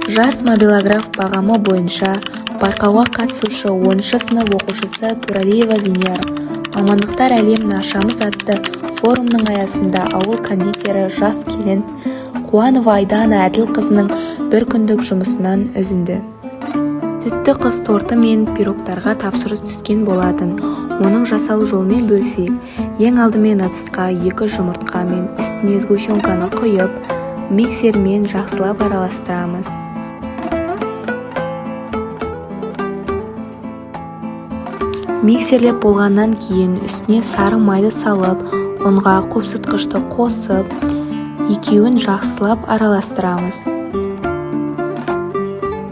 Жас мобилограф бағамы бойынша байқауға қатысушы 10 сынып оқушысы Туралиева Венера мамандықтар әлемін ашамыз атты форумның аясында ауыл кондитері жас келін Қуанова Айдана Әділқызының бір күндік жұмысынан үзінді. Сүтті қыз торты мен пирогтарға тапсырыс түскен болатын. Оның жасалу жолымен бөлсек, ең алдымен ыдысқа 2 жұмыртқа мен үстіне сгущенканы құйып, миксермен жақсылап араластырамыз. Миксерлеп болғаннан кейін үстіне сары майды салып, ұнға қопсытқышты қосып, екеуін жақсылап араластырамыз.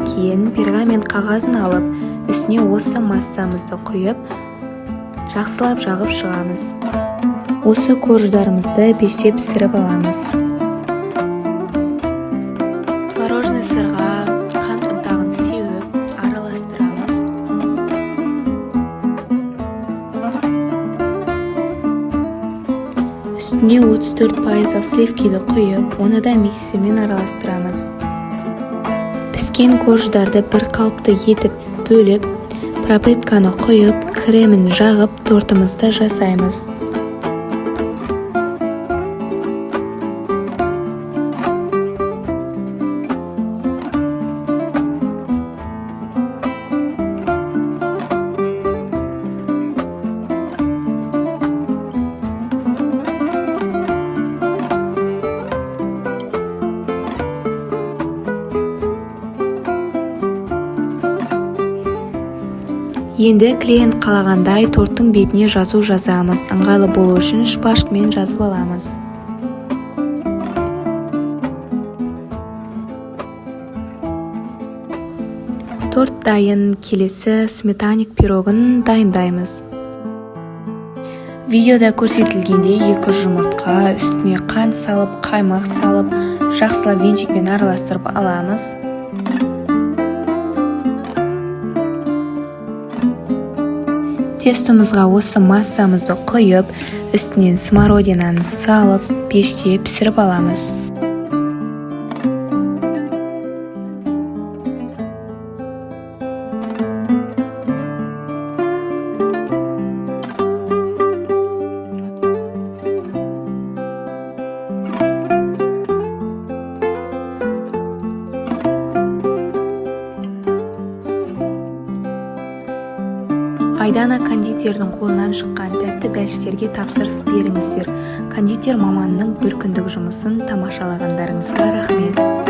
Кейін пергамент қағазын алып, үстіне осы массамызды құйып, жақсылап жағып шығамыз. Осы корждарымызды пеште пісіріп аламыз. Творожный сырға қант ұнтағын сеуіп, араластырамыз. Үстіне 34% сливкиді құйып, оны да миксермен араластырамыз. Піскен корждарды бір қалыпты етіп бөліп, пропитканы құйып, кремін жағып, тортымызды жасаймыз. Енді клиент қалағандай торттың бетіне жазу жазамыз. Ыңғайлы болу үшін шпажкамен жазып аламыз. Торт дайын, келесі сметаник пирогын дайындаймыз. Видеода көрсетілгенде 2 жұмыртқа, үстіне қант салып, қаймақ салып, жақсылап венчикпен араластырып аламыз. Тестомызға осы массамызды құйып, үстінен смородинаны салып, пеште пісіріп аламыз. Айдана кондитердің қолынан шыққан тәтті бәліштерге тапсырыс беріңіздер. Кондитер маманның бір күндік жұмысын тамашалағандарыңызға рахмет.